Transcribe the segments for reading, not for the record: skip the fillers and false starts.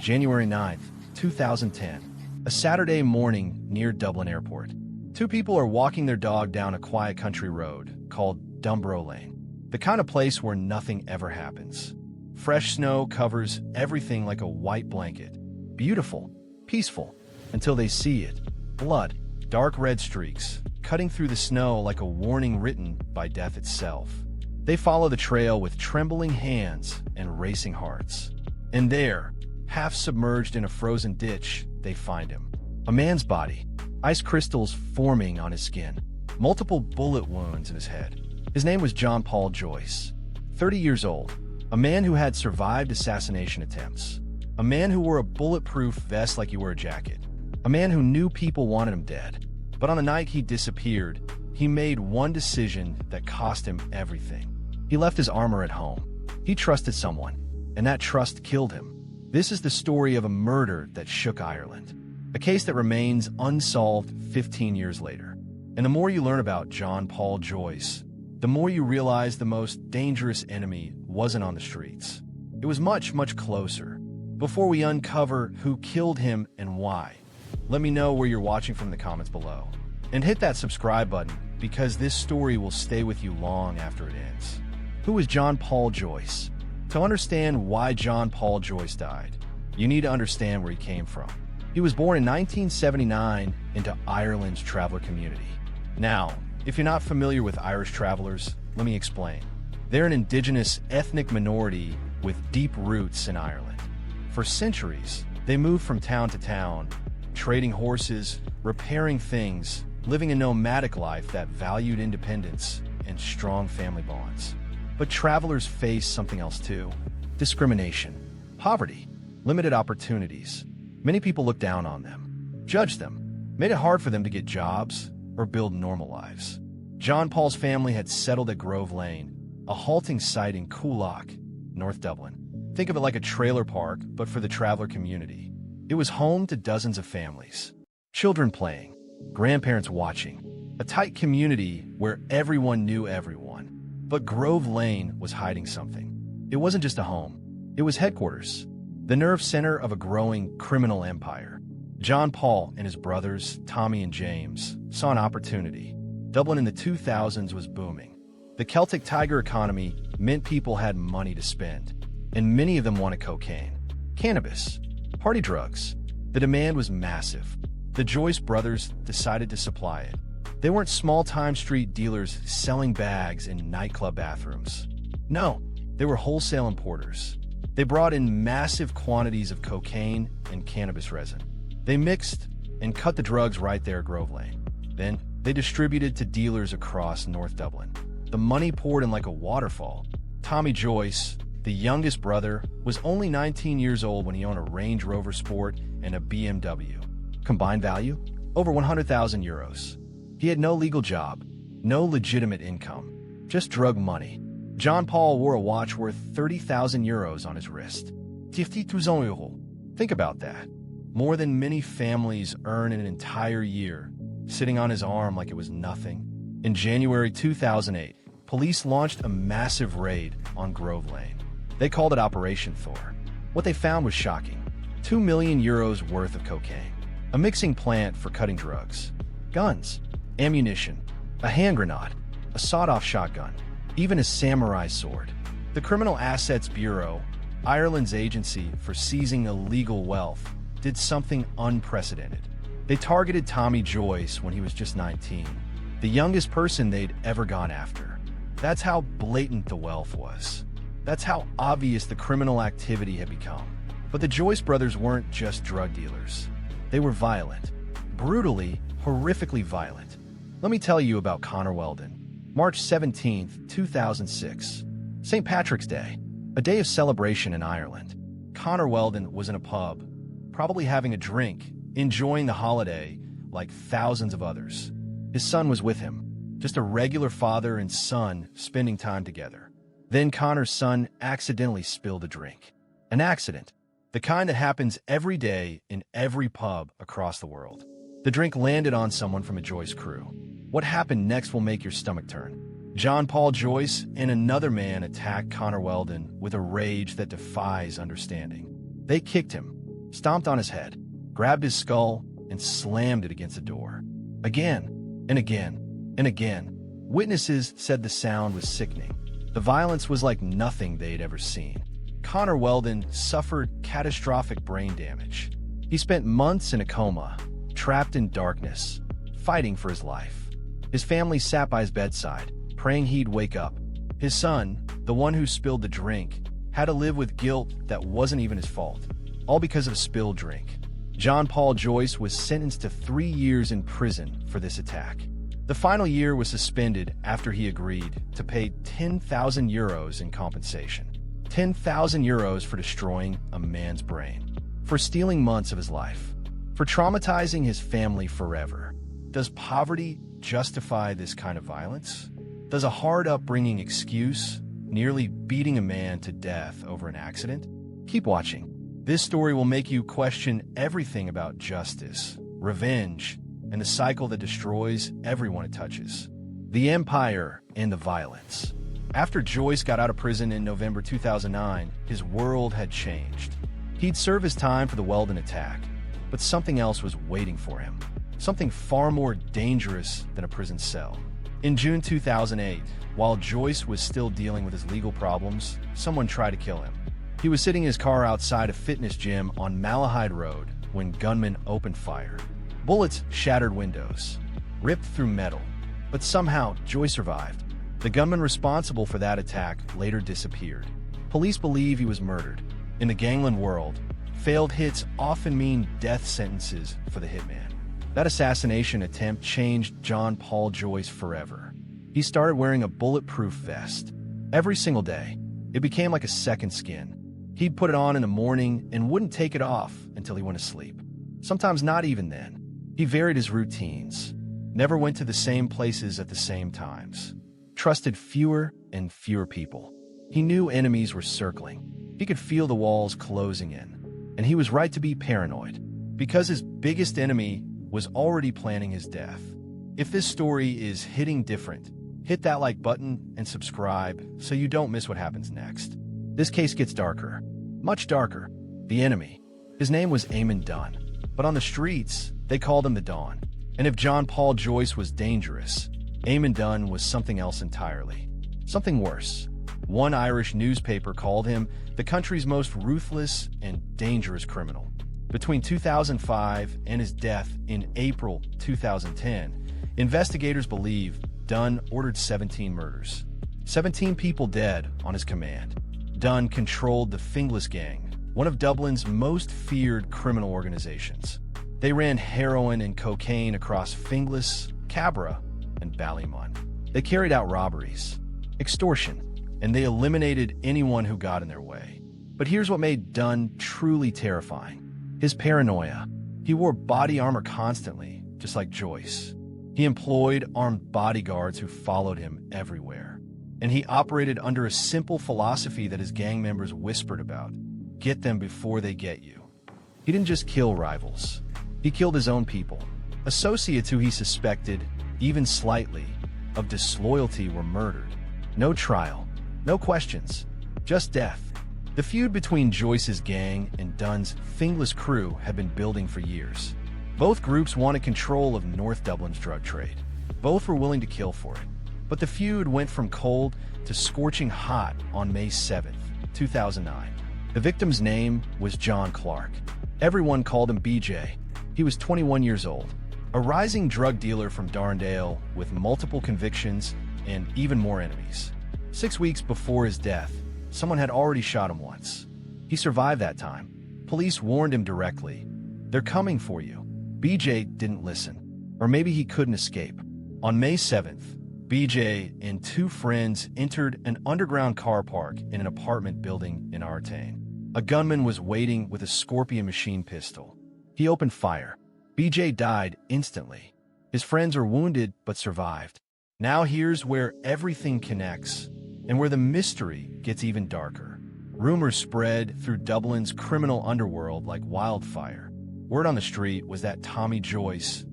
January 9th, 2010. A Saturday morning near Dublin Airport. Two people are walking their dog down a quiet country road called Dumbrow Lane, the kind of place where nothing ever happens. Fresh snow covers everything like a white blanket. Beautiful, peaceful, until they see it. Blood, dark red streaks, cutting through the snow like a warning written by death itself. They follow the trail with trembling hands and racing hearts. And there, half submerged in a frozen ditch, they find him. A man's body, ice crystals forming on his skin, multiple bullet wounds in his head. His name was Paul Joyce, 30 years old, a man who had survived assassination attempts, a man who wore a bulletproof vest like you wear a jacket, a man who knew people wanted him dead. But on the night he disappeared, he made one decision that cost him everything. He left his armor at home. He trusted someone, and that trust killed him. This is the story of a murder that shook Ireland, a case that remains unsolved 15 years later. And the more you learn about Paul Joyce, the more you realize the most dangerous enemy wasn't on the streets. It was much, much closer. Before we uncover who killed him and why, let me know where you're watching from in the comments below. And hit that subscribe button, because this story will stay with you long after it ends. Who is Paul Joyce? To understand why Paul Joyce died, you need to understand where he came from. He was born in 1979 into Ireland's traveler community. Now, if you're not familiar with Irish travelers, let me explain. They're an indigenous ethnic minority with deep roots in Ireland. For centuries, they moved from town to town, trading horses, repairing things, living a nomadic life that valued independence and strong family bonds. But travelers face something else too: discrimination, poverty, limited opportunities. Many people looked down on them, judged them, made it hard for them to get jobs or build normal lives. Paul's family had settled at Grove Lane, a halting site in Coolock, North Dublin. Think of it like a trailer park, but for the traveler community. It was home to dozens of families, children playing, grandparents watching, a tight community where everyone knew everyone. But Grove Lane was hiding something. It wasn't just a home. It was headquarters, the nerve center of a growing criminal empire. Paul and his brothers, Tommy and James, saw an opportunity. Dublin in the 2000s was booming. The Celtic Tiger economy meant people had money to spend, and many of them wanted cocaine, cannabis, party drugs. The demand was massive. The Joyce brothers decided to supply it. They weren't small-time street dealers selling bags in nightclub bathrooms. No, they were wholesale importers. They brought in massive quantities of cocaine and cannabis resin. They mixed and cut the drugs right there at Grove Lane. Then, they distributed to dealers across North Dublin. The money poured in like a waterfall. Tommy Joyce, the youngest brother, was only 19 years old when he owned a Range Rover Sport and a BMW. Combined value? Over 100,000 euros. He had no legal job, no legitimate income, just drug money. Paul wore a watch worth 30,000 euros on his wrist. 50,000 euros. Think about that. More than many families earn in an entire year, sitting on his arm like it was nothing. In January 2008, police launched a massive raid on Grove Lane. They called it Operation Thor. What they found was shocking. 2 million euros worth of cocaine, a mixing plant for cutting drugs, guns, ammunition, a hand grenade, a sawed-off shotgun, even a samurai sword. The Criminal Assets Bureau, Ireland's agency for seizing illegal wealth, did something unprecedented. They targeted Tommy Joyce when he was just 19, the youngest person they'd ever gone after. That's how blatant the wealth was. That's how obvious the criminal activity had become. But the Joyce brothers weren't just drug dealers. They were violent, brutally, horrifically violent. Let me tell you about Conor Weldon. March 17, 2006. St. Patrick's Day, a day of celebration in Ireland. Conor Weldon was in a pub, probably having a drink, enjoying the holiday like thousands of others. His son was with him, just a regular father and son spending time together. Then Conor's son accidentally spilled a drink. An accident, the kind that happens every day in every pub across the world. The drink landed on someone from a Joyce crew. What happened next will make your stomach turn. Paul Joyce and another man attacked Conor Weldon with a rage that defies understanding. They kicked him, stomped on his head, grabbed his skull, and slammed it against the door. Again, and again, and again. Witnesses said the sound was sickening. The violence was like nothing they'd ever seen. Connor Weldon suffered catastrophic brain damage. He spent months in a coma, trapped in darkness, fighting for his life. His family sat by his bedside, praying he'd wake up. His son, the one who spilled the drink, had to live with guilt that wasn't even his fault, all because of a spilled drink. Paul Joyce was sentenced to 3 years in prison for this attack. The final year was suspended after he agreed to pay 10,000 euros in compensation. 10,000 euros for destroying a man's brain, for stealing months of his life, for traumatizing his family forever. Does poverty justify this kind of violence? Does a hard upbringing excuse nearly beating a man to death over an accident? Keep watching. This story will make you question everything about justice, revenge, and the cycle that destroys everyone it touches. The empire and the violence. After Joyce got out of prison in November 2009, his world had changed. He'd served his time for the Weldon attack, but something else was waiting for him. Something far more dangerous than a prison cell. In June 2008, while Joyce was still dealing with his legal problems, someone tried to kill him. He was sitting in his car outside a fitness gym on Malahide Road when gunmen opened fire. Bullets shattered windows, ripped through metal, but somehow Joyce survived. The gunman responsible for that attack later disappeared. Police believe he was murdered. In the Gangland world, failed hits often mean death sentences for the hitman. That assassination attempt changed Paul Joyce forever. He started wearing a bulletproof vest. Every single day, it became like a second skin. He'd put it on in the morning and wouldn't take it off until he went to sleep. Sometimes not even then. He varied his routines, never went to the same places at the same times, trusted fewer and fewer people. He knew enemies were circling. He could feel the walls closing in, and he was right to be paranoid, because his biggest enemy was already planning his death. If this story is hitting different, hit that like button and subscribe so you don't miss what happens next. This case gets darker, much darker. The enemy. His name was Aean Dunn, but on the streets, they called him the Don. And if Paul Joyce was dangerous, Aean Dunn was something else entirely. Something worse. One Irish newspaper called him the country's most ruthless and dangerous criminal. Between 2005 and his death in April 2010, investigators believe Dunn ordered 17 murders. 17 people dead on his command. Dunn controlled the Finglas Gang, one of Dublin's most feared criminal organizations. They ran heroin and cocaine across Finglas, Cabra, and Ballymun. They carried out robberies, extortion, and they eliminated anyone who got in their way. But here's what made Dunn truly terrifying. His paranoia. He wore body armor constantly, just like Joyce. He employed armed bodyguards who followed him everywhere. And he operated under a simple philosophy that his gang members whispered about. Get them before they get you. He didn't just kill rivals. He killed his own people. Associates who he suspected, even slightly, of disloyalty were murdered. No trial, no questions, just death. The feud between Joyce's gang and Dunn's Finglas crew had been building for years. Both groups wanted control of North Dublin's drug trade. Both were willing to kill for it. But the feud went from cold to scorching hot on May 7th, 2009. The victim's name was John Clark. Everyone called him BJ. He was 21 years old, a rising drug dealer from Darndale with multiple convictions and even more enemies. 6 weeks before his death, someone had already shot him once. He survived that time. Police warned him directly. They're coming for you. BJ didn't listen. Or maybe he couldn't escape. On May 7th, BJ and 2 friends entered an underground car park in an apartment building in Aean. A gunman was waiting with a Scorpion machine pistol. He opened fire. BJ died instantly. His friends are wounded but survived. Now here's where everything connects, and where the mystery gets even darker. Rumors spread through Dublin's criminal underworld like wildfire. Word on the street was that Tommy Joyce,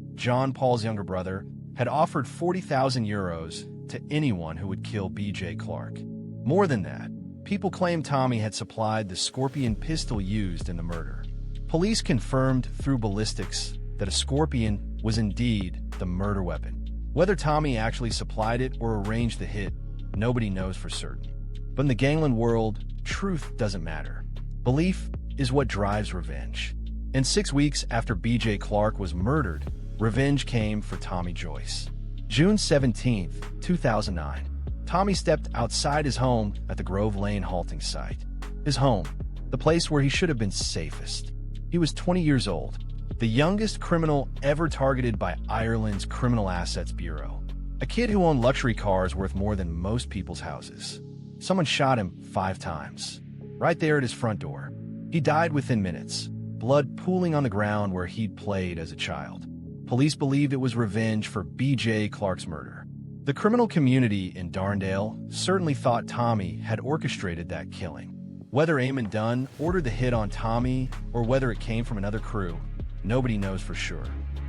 Paul's younger brother, had offered 40,000 euros to anyone who would kill BJ Clark. More than that, people claimed Tommy had supplied the Scorpion pistol used in the murder. Police confirmed through ballistics that a scorpion was indeed the murder weapon. Whether Tommy actually supplied it or arranged the hit, nobody knows for certain. But in the Gangland world, truth doesn't matter. Belief is what drives revenge. And 6 weeks after B.J. Clark was murdered, revenge came for Tommy Joyce. June 17, 2009. Tommy stepped outside his home at the Grove Lane halting site. His home, the place where he should have been safest. He was 20 years old, the youngest criminal ever targeted by Ireland's Criminal Assets Bureau. A kid who owned luxury cars worth more than most people's houses. Someone shot him 5 times, right there at his front door. He died within minutes, blood pooling on the ground where he'd played as a child. Police believed it was revenge for B.J. Clark's murder. The criminal community in Darndale certainly thought Tommy had orchestrated that killing. Whether Aean Dunn ordered the hit on Tommy or whether it came from another crew, nobody knows for sure.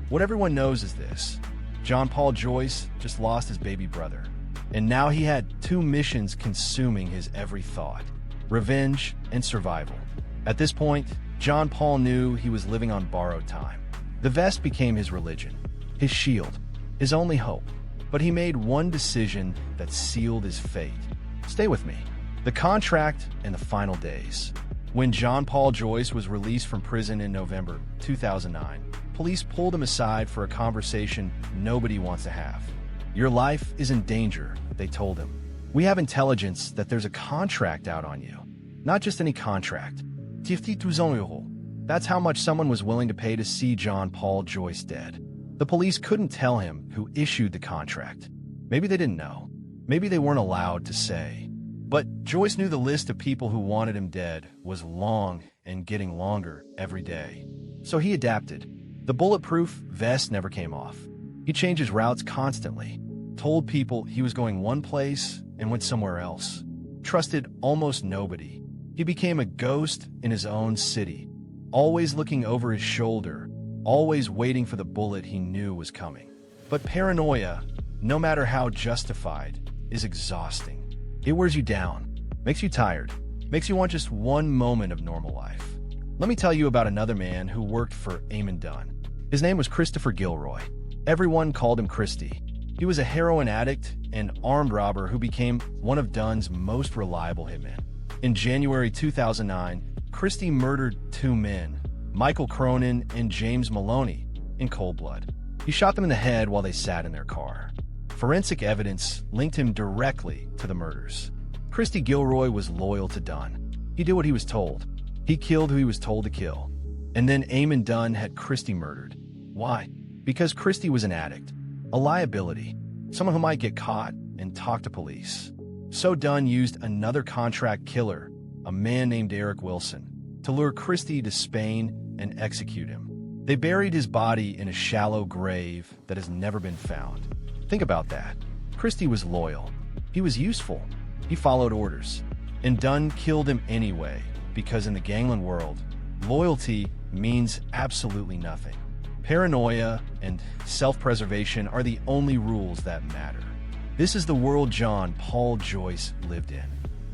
What everyone knows is this: John Paul Joyce just lost his baby brother, and now he had 2 missions consuming his every thought: revenge and survival. At this point, John Paul knew he was living on borrowed time. The vest became his religion, his shield, his only hope. But he made one decision that sealed his fate. Stay with me. The contract and the final days. When John Paul Joyce was released from prison in November 2009, police pulled him aside for a conversation nobody wants to have. Your life is in danger, they told him. We have intelligence that there's a contract out on you. Not just any contract. 50,000 euros. That's how much someone was willing to pay to see John Paul Joyce dead. The police couldn't tell him who issued the contract. Maybe they didn't know. Maybe they weren't allowed to say. But Joyce knew the list of people who wanted him dead was long and getting longer every day. So he adapted. The bulletproof vest never came off. He changed his routes constantly, told people he was going one place and went somewhere else. Trusted almost nobody. He became a ghost in his own city, always looking over his shoulder, always waiting for the bullet he knew was coming. But paranoia, no matter how justified, is exhausting. It wears you down, makes you tired, makes you want just one moment of normal life. Let me tell you about another man who worked for Aean Dunn. His name was Christopher Gilroy. Everyone called him Christy. He was a heroin addict and armed robber who became one of Dunn's most reliable hitmen. In January 2009, Christy murdered 2 men, Michael Cronin and James Maloney, in cold blood. He shot them in the head while they sat in their car. Forensic evidence linked him directly to the murders. Christy Gilroy was loyal to Dunn. He did what he was told. He killed who he was told to kill. And then Aean Dunn had Christy murdered. Why? Because Christy was an addict, a liability, someone who might get caught and talk to police. So Dunn used another contract killer, a man named Eric Wilson, to lure Christy to Spain and execute him. They buried his body in a shallow grave that has never been found. Think about that. Christy was loyal. He was useful. He followed orders. And Dunn killed him anyway, because in the Gangland world, loyalty means absolutely nothing. Paranoia and self-preservation are the only rules that matter. This is the world John Paul Joyce lived in.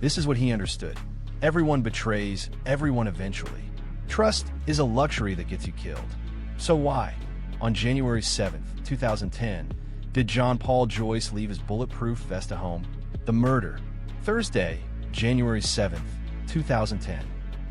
This is what he understood. Everyone betrays everyone eventually. Trust is a luxury that gets you killed. So why, on January 7th, 2010, did John Paul Joyce leave his bulletproof vest at home? The murder. Thursday, January 7th, 2010.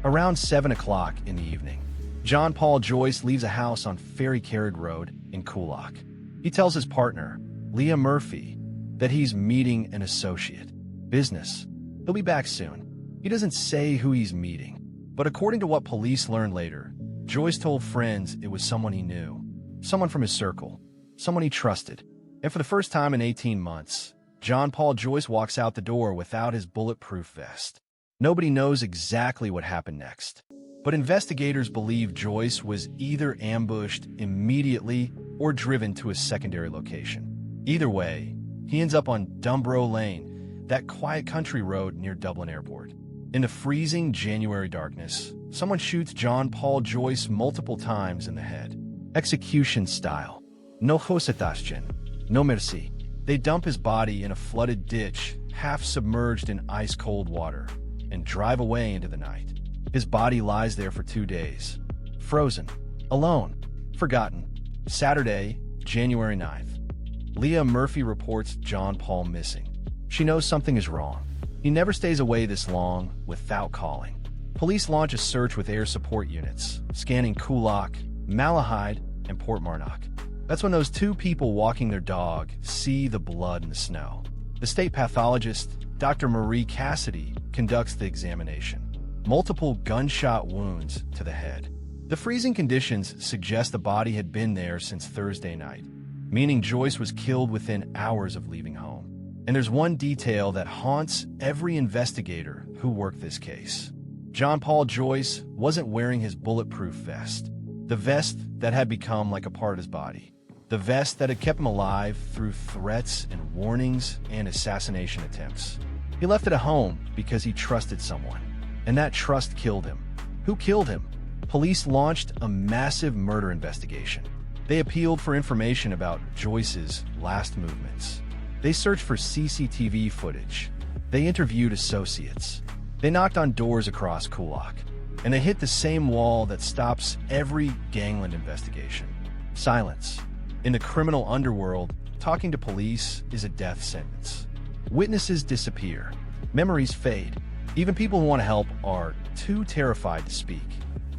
Around 7 o'clock in the evening, John Paul Joyce leaves a house on Ferry Carrad Road in Coolock. He tells his partner, Leah Murphy, that he's meeting an associate. Business. He'll be back soon. He doesn't say who he's meeting, but according to what police learned later, Joyce told friends it was someone he knew, someone from his circle, someone he trusted. And for the first time in 18 months, John Paul Joyce walks out the door without his bulletproof vest. Nobody knows exactly what happened next, but investigators believe Joyce was either ambushed immediately or driven to a secondary location. Either way, he ends up on Dumbrow Lane, that quiet country road near Dublin Airport. In the freezing January darkness, someone shoots John Paul Joyce multiple times in the head. Execution style. No hositashchen. No merci. They dump his body in a flooded ditch, half submerged in ice-cold water, and drive away into the night. His body lies there for 2 days, Frozen. Alone. Forgotten. Saturday, January 9th. Leah Murphy reports John Paul missing. She knows something is wrong. He never stays away this long without calling. Police launch a search with air support units, scanning Coolock, Malahide, and Port Marnock. That's when those two people walking their dog see the blood in the snow. The state pathologist, Dr. Marie Cassidy, conducts the examination. Multiple gunshot wounds to the head. The freezing conditions suggest the body had been there since Thursday night, meaning Joyce was killed within hours of leaving home. And there's one detail that haunts every investigator who worked this case. John Paul Joyce wasn't wearing his bulletproof vest, the vest that had become like a part of his body, the vest that had kept him alive through threats and warnings and assassination attempts. He left it at home because he trusted someone, and that trust killed him. Who killed him? Police launched a massive murder investigation. They appealed for information about Joyce's last movements. They searched for CCTV footage. They interviewed associates. They knocked on doors across Coolock. And they hit the same wall that stops every Gangland investigation. Silence. In the criminal underworld, talking to police is a death sentence. Witnesses disappear. Memories fade. Even people who want to help are too terrified to speak.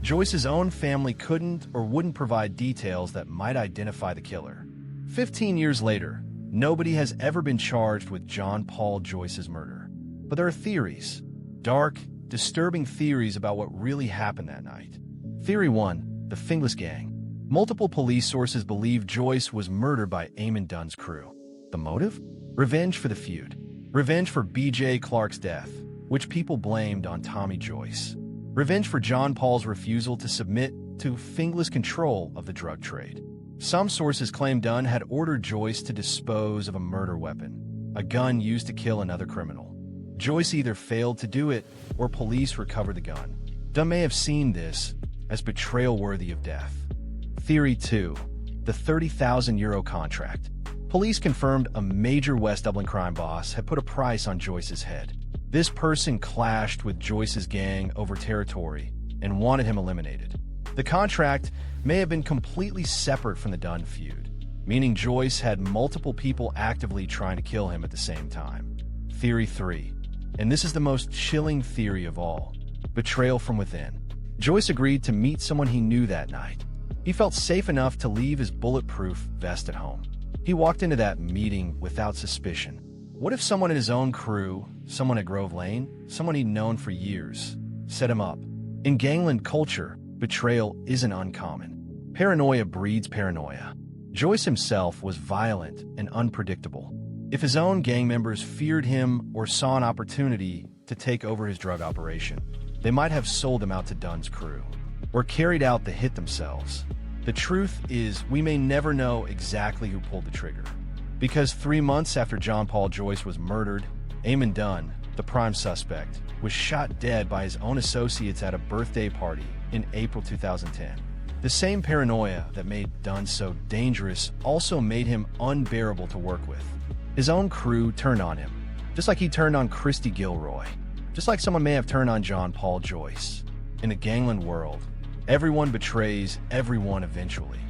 Joyce's own family couldn't or wouldn't provide details that might identify the killer. 15 years later, nobody has ever been charged with John Paul Joyce's murder. But there are theories. Dark, disturbing theories about what really happened that night. Theory 1, the Fingless Gang. Multiple police sources believe Joyce was murdered by Aean Dunn's crew. The motive? Revenge for the feud. Revenge for B.J. Clark's death, which people blamed on Tommy Joyce. Revenge for John Paul's refusal to submit to Fingless control of the drug trade. Some sources claim Dunn had ordered Joyce to dispose of a murder weapon, a gun used to kill another criminal. Joyce either failed to do it or police recovered the gun. Dunn may have seen this as betrayal worthy of death. Theory 2, the €30,000 contract. Police confirmed a major West Dublin crime boss had put a price on Joyce's head. This person clashed with Joyce's gang over territory and wanted him eliminated. The contract may have been completely separate from the Dunn feud, meaning Joyce had multiple people actively trying to kill him at the same time. Theory 3, and this is the most chilling theory of all, betrayal from within. Joyce agreed to meet someone he knew that night. He felt safe enough to leave his bulletproof vest at home. He walked into that meeting without suspicion. What if someone in his own crew, someone at Grove Lane, someone he'd known for years, set him up? In Gangland culture, betrayal isn't uncommon. Paranoia breeds paranoia. Joyce himself was violent and unpredictable. If his own gang members feared him or saw an opportunity to take over his drug operation, they might have sold him out to Dunn's crew, or carried out the hit themselves. The truth is, we may never know exactly who pulled the trigger. Because 3 months after John Paul Joyce was murdered, Aean Dunn, the prime suspect, was shot dead by his own associates at a birthday party in April 2010. The same paranoia that made Dunn so dangerous also made him unbearable to work with. His own crew turned on him, just like he turned on Christy Gilroy, just like someone may have turned on John Paul Joyce. In the Gangland world, everyone betrays everyone eventually.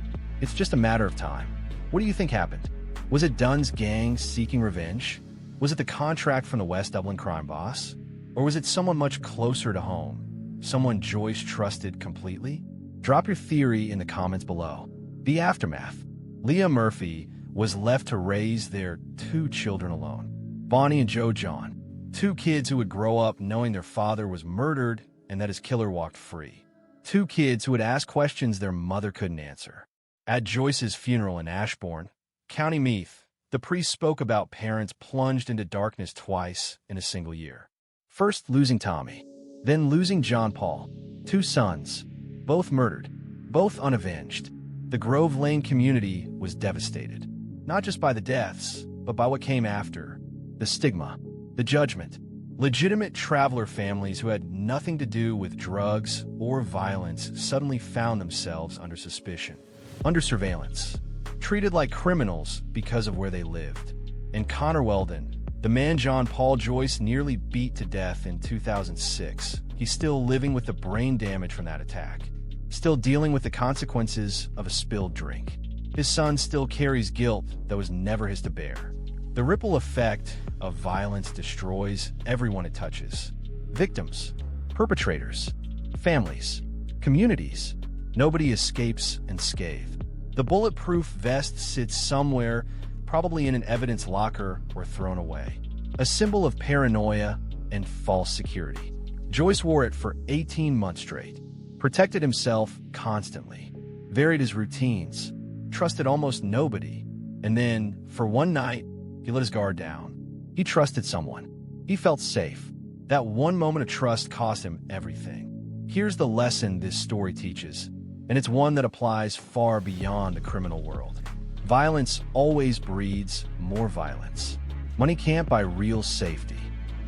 It's just a matter of time. What do you think happened? Was it Dunn's gang seeking revenge? Was it the contract from the West Dublin crime boss? Or was it someone much closer to home? Someone Joyce trusted completely? Drop your theory in the comments below. The aftermath. Leah Murphy was left to raise their 2 children alone. Bonnie and Joe John. 2 kids who would grow up knowing their father was murdered and that his killer walked free. 2 kids who would ask questions their mother couldn't answer. At Joyce's funeral in Ashbourne, County Meath, the priest spoke about parents plunged into darkness twice in a single year. First losing Tommy, then losing John Paul. 2 sons, both murdered, both unavenged. The Grove Lane community was devastated, not just by the deaths, but by what came after. The stigma, the judgment. Legitimate traveler families who had nothing to do with drugs or violence suddenly found themselves under suspicion, under surveillance, treated like criminals because of where they lived. And Connor Weldon, the man John Paul Joyce nearly beat to death in 2006, he's still living with the brain damage from that attack. still dealing with the consequences of a spilled drink. His son still carries guilt that was never his to bear. The ripple effect of violence destroys everyone it touches. Victims, perpetrators, families, communities. Nobody escapes unscathed. The bulletproof vest sits somewhere, probably in an evidence locker or thrown away. A symbol of paranoia and false security. Joyce wore it for 18 months straight, protected himself constantly, varied his routines, trusted almost nobody, and then, for one night, he let his guard down. He trusted someone. He felt safe. That one moment of trust cost him everything. Here's the lesson this story teaches, and it's one that applies far beyond the criminal world. Violence always breeds more violence. Money can't buy real safety.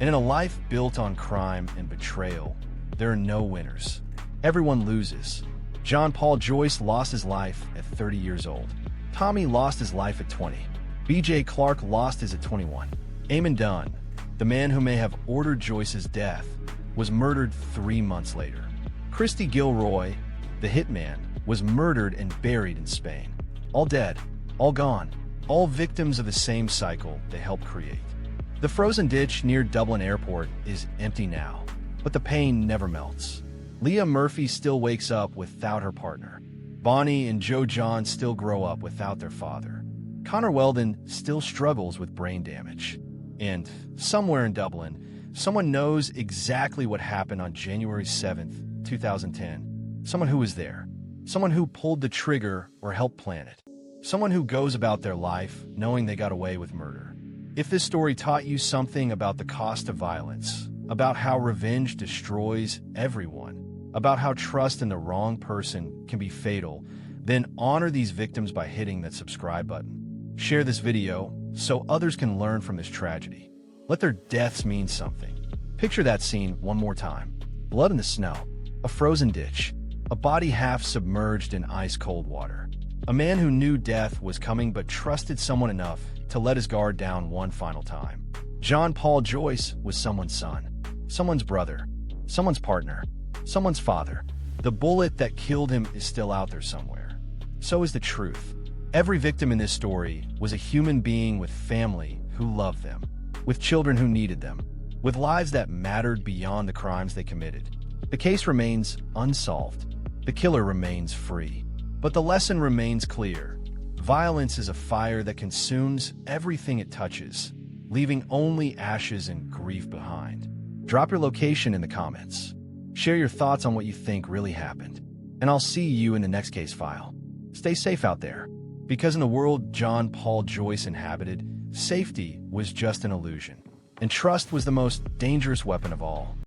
And in a life built on crime and betrayal, there are no winners. Everyone loses. Paul Joyce lost his life at 30 years old. Tommy lost his life at 20. B.J. Clark lost his at 21. Aean Dunn, the man who may have ordered Joyce's death, was murdered 3 months later. Christy Gilroy, the hitman, was murdered and buried in Spain. All dead, all gone, all victims of the same cycle they helped create. The frozen ditch near Dublin Airport is empty now, but the pain never melts. Leah Murphy still wakes up without her partner. Bonnie and Joe John still grow up without their father. Connor Weldon still struggles with brain damage. And somewhere in Dublin, someone knows exactly what happened on January 7th, 2010. Someone who was there. Someone who pulled the trigger or helped plan it. Someone who goes about their life knowing they got away with murder. If this story taught you something about the cost of violence, about how revenge destroys everyone, about how trust in the wrong person can be fatal, then honor these victims by hitting that subscribe button. Share this video so others can learn from this tragedy. Let their deaths mean something. Picture that scene one more time. Blood in the snow, a frozen ditch, a body half submerged in ice-cold water. A man who knew death was coming but trusted someone enough to let his guard down one final time. Paul Joyce was someone's son, someone's brother, someone's partner, someone's father. The bullet that killed him is still out there somewhere. So is the truth. Every victim in this story was a human being with family who loved them, with children who needed them, with lives that mattered beyond the crimes they committed. The case remains unsolved. The killer remains free. But the lesson remains clear. Violence is a fire that consumes everything it touches, leaving only ashes and grief behind. Drop your location in the comments. Share your thoughts on what you think really happened. And I'll see you in the next case file. Stay safe out there. Because in the world Paul Joyce inhabited, safety was just an illusion, and trust was the most dangerous weapon of all.